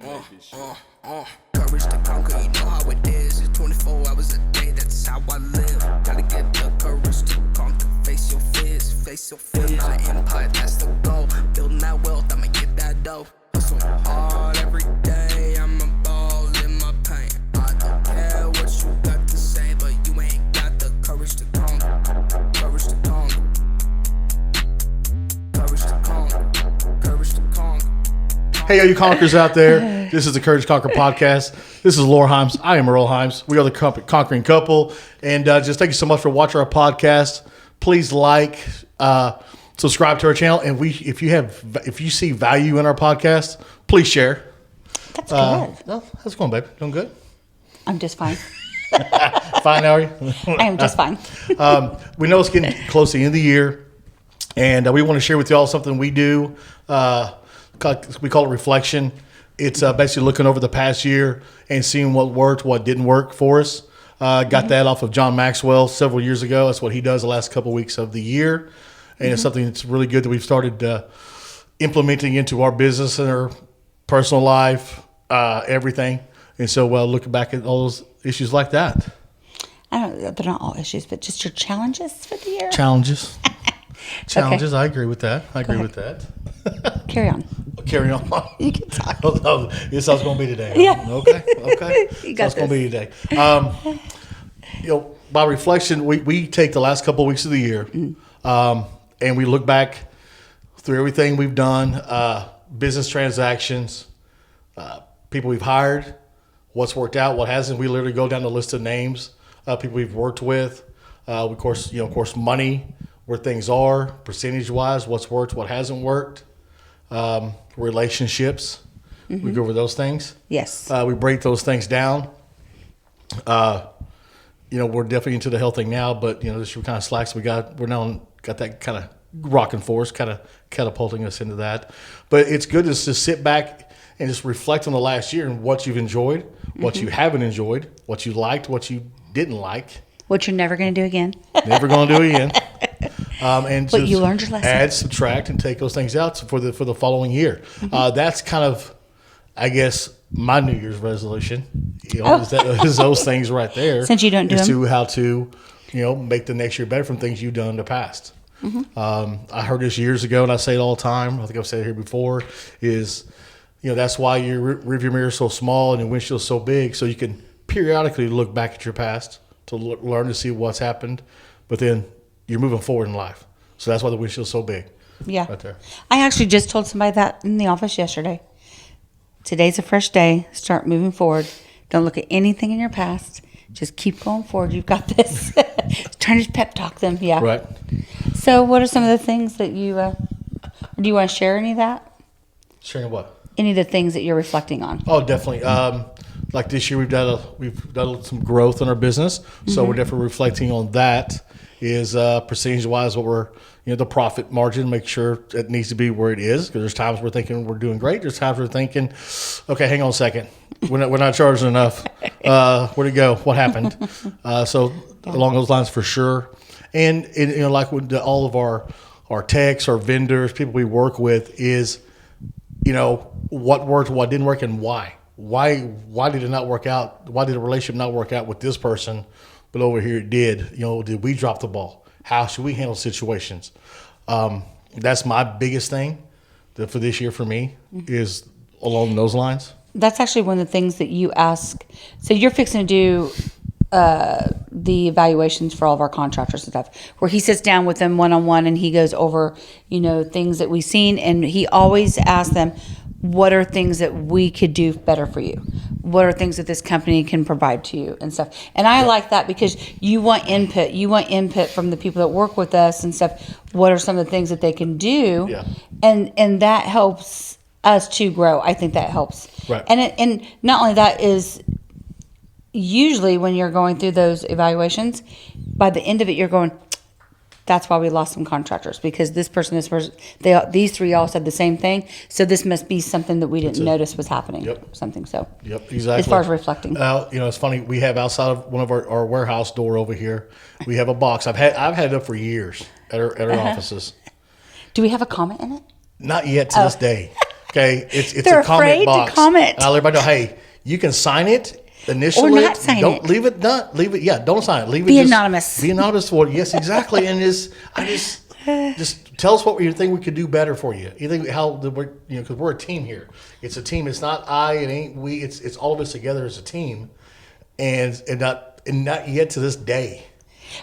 Courage to conquer, you know how it is. It's 24 hours a day, that's how I live. Gotta get the courage to conquer. Face your fears, face your fears. My empire, that's the goal. Building that wealth, I'ma get that dough. Hustle hard every day, I'm a ball in my pain. I don't care what you got to say, but you ain't got the courage to conquer. Courage to conquer. Courage to conquer. Courage to conquer. Hey, all you conquerors out there. This is the Courage to Conquer podcast. This is Laura Himes. I am Earl Himes. We are the conquering couple. And just thank you so much for watching our podcast. Please like, subscribe to our channel. And if you see value in our podcast, please share. That's good. How's it going, babe? Doing good? I'm just fine. Fine, how are you? I am just fine. We know it's getting close to the end of the year. And we want to share with you all something we do. We call it reflection. It's basically looking over the past year and seeing what worked, what didn't work for us. Got that off of John Maxwell several years ago. That's what he does the last couple of weeks of the year. And it's something that's really good that we've started implementing into our business and our personal life, everything. And so looking back at all those issues like that. I don't know, they're not all issues, but just your challenges for the year. Challenges. Challenges. Okay. I agree with that. I agree with that. Carry on. Carry on. You can talk. Oh, this is how it's going to be today. Yeah. Okay. You That's got going to be today. By reflection, we take the last couple of weeks of the year, and we look back through everything we've done, business transactions, people we've hired, what's worked out, what hasn't. We literally go down the list of names, people we've worked with, of course, money, where things are, percentage-wise, what's worked, what hasn't worked, relationships. We go over those things. Yes. We break those things down. We're definitely into the health thing now, but this year kind of slacks. We're now got that kind of rocking force, kind of catapulting us into that. But it's good to just sit back and just reflect on the last year and what you've enjoyed, what you haven't enjoyed, what you liked, what you didn't like. What you're never going to do again. Never going to do it again. And But you learned your lesson. Add, subtract, and take those things out for the following year. That's kind of, I guess, my New Year's resolution. Is those things right there. Since you don't do them. To how to, make the next year better from things you've done in the past. I heard this years ago, and I say it all the time. I think I've said it here before. Is that's why your rearview mirror is so small and your windshield is so big, so you can periodically look back at your past to learn to see what's happened, but then you're moving forward in life. So that's why the windshield's so big. Yeah. Right there. I actually just told somebody that in the office yesterday. Today's a fresh day. Start moving forward. Don't look at anything in your past. Just keep going forward. You've got this. Trying to pep talk them. Yeah. Right. So what are some of the things that you, do you want to share any of that? Sharing what? Any of the things that you're reflecting on? Oh, definitely. Like this year, we've done some growth in our business, so we're definitely reflecting on that. Is percentage wise what we're the profit margin, make sure it needs to be where it is, because there's times we're thinking we're doing great, there's times we're thinking, okay, hang on a second, we're not charging enough. Where'd it go? What happened? So along those lines for sure. And like with all of our techs, our vendors, people we work with, is what worked, what didn't work, and why. Why did it not work out? Why did the relationship not work out with this person, but over here it did? Did we drop the ball? How should we handle situations? That's my biggest thing for this year for me, is along those lines. That's actually one of the things that you ask. So you're fixing to do the evaluations for all of our contractors and stuff, where he sits down with them one-on-one and he goes over, things that we've seen. And he always asks them, what are things that we could do better for you? What are things that this company can provide to you and stuff? And I like that, because you want input. You want input from the people that work with us and stuff. What are some of the things that they can do? Yeah. And that helps us to grow. I think that helps. Right. And not only that, is usually when you're going through those evaluations, by the end of it, you're going, that's why we lost some contractors, because this person, these three all said the same thing. So this must be something that we didn't notice was happening. Yep. Something. So. Yep. Exactly. As far as reflecting. It's funny. We have outside of one of our warehouse door over here, we have a box. I've had it up for years at our offices. Do we have a comment in it? Not yet to this day. Okay, it's They're a comment afraid to box. comment. And I'll let everybody know, hey, you can sign it, initial Or not it. sign Don't it. leave it done. Leave it. Yeah, don't sign it. Leave Be it. anonymous. Be anonymous for it. Yes, exactly. And just tell us what you think we could do better for you. You think because we're a team here. It's a team. It's not I. It ain't we. It's all of us together as a team, and not yet to this day.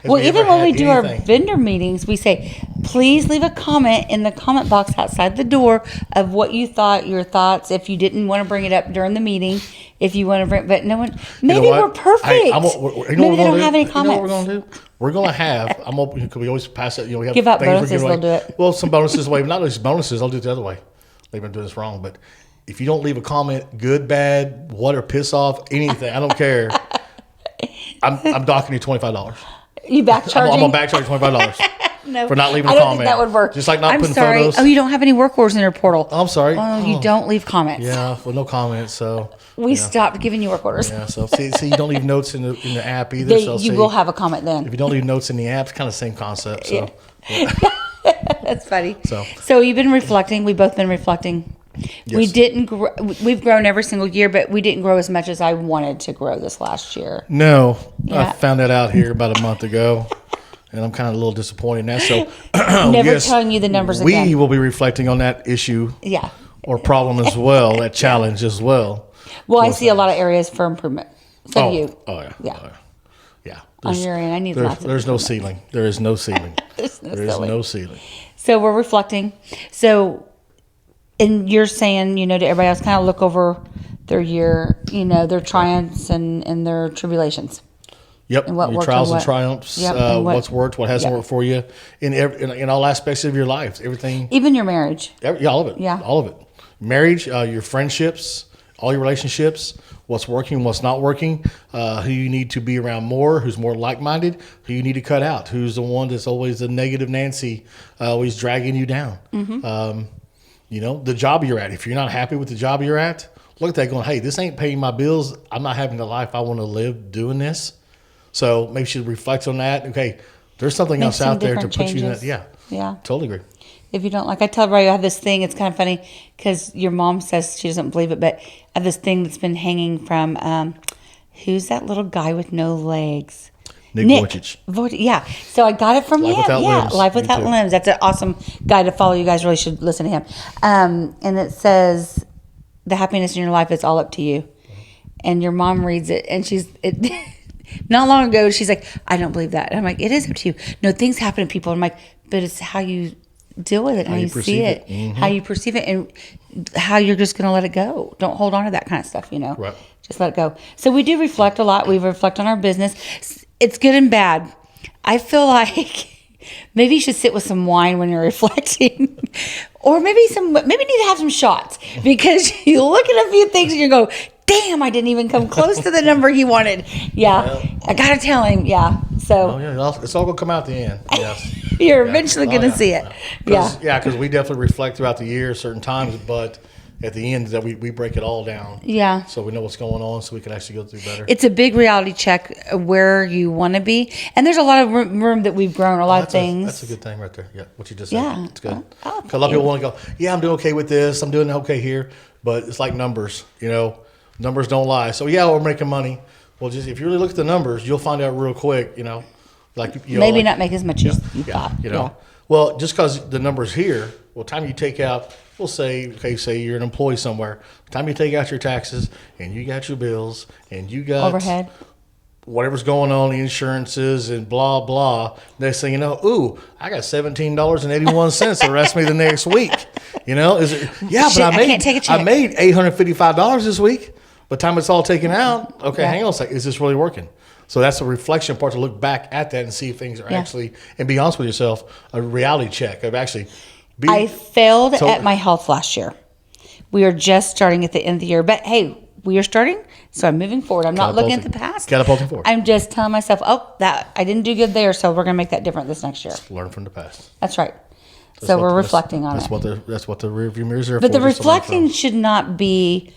Well, even when we do our anything. vendor meetings, we say, please leave a comment in the comment box outside the door of what you thought, your thoughts, if you didn't want to bring it up during the meeting, if you want to bring, but no one, maybe we're perfect. Hey, maybe they don't have any comments. You know what we're going to do? We're going to have, I'm open, because we always pass it. We have Give out things we're bonuses, giving away. they'll do it. Well, some bonuses, not just bonuses, I'll do it the other way. They've been doing this wrong, but if you don't leave a comment, good, bad, what, or piss off, anything, I don't care. I'm docking you $25. You back charging? I'm going to back charge $25 No, for not leaving a I don't comment. think that would work. Just like not I'm putting sorry. photos. Oh, you don't have any work orders in your portal. I'm sorry. Oh, you don't leave comments. Yeah, well, no comments, so. We stopped giving you work orders. Yeah, so see, you don't leave notes in the app either. You will have a comment then. If you don't leave notes in the app, it's kind of the same concept. So, That's funny. So you've been reflecting. We've both been reflecting. Yes. We didn't. We've grown every single year, but we didn't grow as much as I wanted to grow this last year. No, Yeah. I found that out here about a month ago, and I'm kind of a little disappointed in that. So, Never telling you the numbers we again. will be reflecting on that issue Yeah. or problem as well, that challenge as well. Well, I see a lot of areas for improvement. So do you. Oh yeah. Yeah. Oh, yeah. Yeah. On your end, I need there's, lots of There's no ceiling. There is no ceiling. There's no There is ceiling. no ceiling. So we're reflecting. So, and you're saying, to everybody else, kind of look over their year, their triumphs and their tribulations. Yep. And what Your worked trials and and what- triumphs. Yep, and What's worked, what hasn't Yep. worked for you in all aspects of your life. Everything. Even your marriage. All of it. Yeah. All of it. Marriage, your friendships, all your relationships, what's working, what's not working, who you need to be around more, who's more like-minded, who you need to cut out, who's the one that's always the negative Nancy, always dragging you down. Mm-hmm. The job you're at. If you're not happy with the job you're at, look at that going, hey, this ain't paying my bills. I'm not having the life I want to live doing this. So maybe you should reflect on that. Okay, there's something Make else some out there to different put you in that. changes. Yeah. Yeah. Totally agree. If you don't, like I tell everybody, I have this thing. It's kind of funny because your mom says she doesn't believe it, but I have this thing that's been hanging from, who's that little guy with no legs? Nick Vujicic. Yeah. So I got it from Life him. Without Yeah. Limbs. Life Me Without too. Limbs. That's an awesome guy to follow. You guys really should listen to him. And it says, the happiness in your life is all up to you. And your mom reads it and not long ago, she's like, I don't believe that. And I'm like, it is up to you. No, things happen to people. I'm like, but it's how you deal with it, how you see perceive it, it. how you perceive it, and how you're just going to let it go. Don't hold on to that kind of stuff, Right. Just let it go. So we do reflect a lot. We reflect on our business. It's good and bad. I feel like maybe you should sit with some wine when you're reflecting, or maybe you need to have some shots because you look at a few things and you go, damn, I didn't even come close to the number he wanted. Yeah. I got to tell him. Yeah. So Oh, yeah. It's all going to come out at the end. Yes. you're eventually going to see it. Yeah. Yeah, because we definitely reflect throughout the year certain times, but at the end that we break it all down. Yeah. So we know what's going on, so we can actually go through better. It's a big reality check where you want to be. And there's a lot of room that we've grown, a lot of things. That's a good thing right there. Yeah, what you just Yeah. said. It's good. Oh, 'Cause a lot of people want to go, yeah, I'm doing okay with this. I'm doing okay here. But it's like numbers, Numbers don't lie. So, yeah, we're making money. Well, just if you really look at the numbers, you'll find out real quick, Maybe not make as much as you thought. Yeah. Well, just because the number's here, time you take out, we'll say, say you're an employee somewhere. Time you take out your taxes and you got your bills and you got Overhead. whatever's going on, the insurances and blah, blah. Next thing you know, I got $17.81 to rest me the next week. Yeah, Shit, but I can't take a check. I made $855 this week. By the time it's all taken out, okay, Yeah. hang on a second. Is this really working? So that's the reflection part, to look back at that and see if things are actually, and be honest with yourself, a reality check of actually being. I failed at my health last year. We are just starting at the end of the year. But hey, we are starting, so I'm moving forward. I'm not looking at the past. Catapulting forward. I'm just telling myself, that I didn't do good there, so we're going to make that different this next year. Learn from the past. That's right. That's So what we're the- reflecting on that's it. That's what the rearview mirrors are But for. the just to learn reflecting from. should not be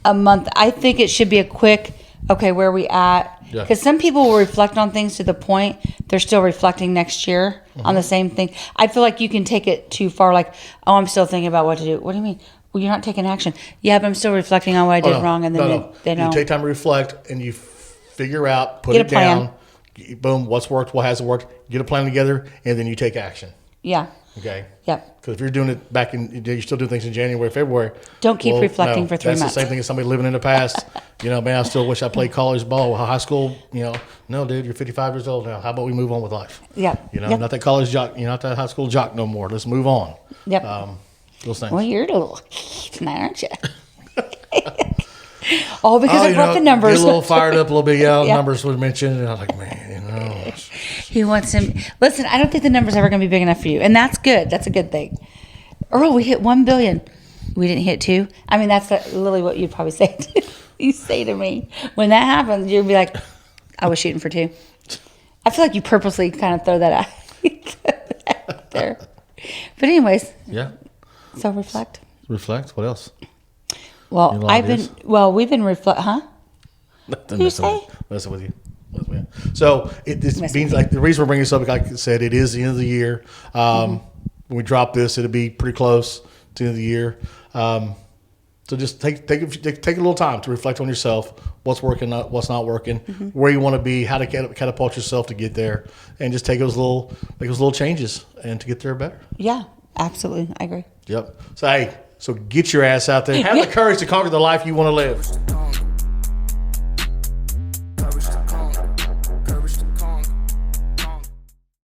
a month. I think it should be a quick, okay, where are we at? Yeah. Because some people will reflect on things to the point they're still reflecting next year on the same thing. I feel like you can take it too far, like, I'm still thinking about what to do. What do you mean? Well, you're not taking action. Yeah, but I'm still reflecting on what I did wrong, and then they You don't. take time to reflect, and you figure out, put Get it a plan. down. Boom, what's worked, what hasn't worked. Get a plan together, and then you take action. Yeah. Okay. Yep. Because if you're doing it back in, you're still doing things in January, February. Don't keep reflecting for 3 months. That's the same thing as somebody living in the past. Man, I still wish I played college ball, high school. No, dude, you're 55 years old now. How about we move on with life? Yep. Yep. Not that college jock, not that high school jock no more. Let's move on. Yep. Those things. Well, you're a little tonight, aren't you? All because of rough numbers. Get a little fired up a little bit. Yeah, Yeah. numbers was mentioned, and I was like, man, He wants him. Listen, I don't think the number's ever going to be big enough for you, and that's good. That's a good thing. Earl, we hit 1 billion. We didn't hit 2. I mean, that's literally what you'd probably say. You say to me when that happens, you'd be like, "I was shooting for 2." I feel like you purposely kind of throw that out there. But anyways, yeah. so reflect. Reflect. What else? Well, ideas? we've been reflect, huh? Nothing. You say? Messing with you. So this means like the reason we're bringing this up, like I said, it is the end of the year. When we drop this, it'll be pretty close to the end of the year. So just take a little time to reflect on yourself, what's working, what's not working, where you want to be, how to catapult yourself to get there, and just make those little changes and to get there better. Yeah, absolutely. I agree. Yep. So get your ass out there. Have the courage to conquer the life you want to live.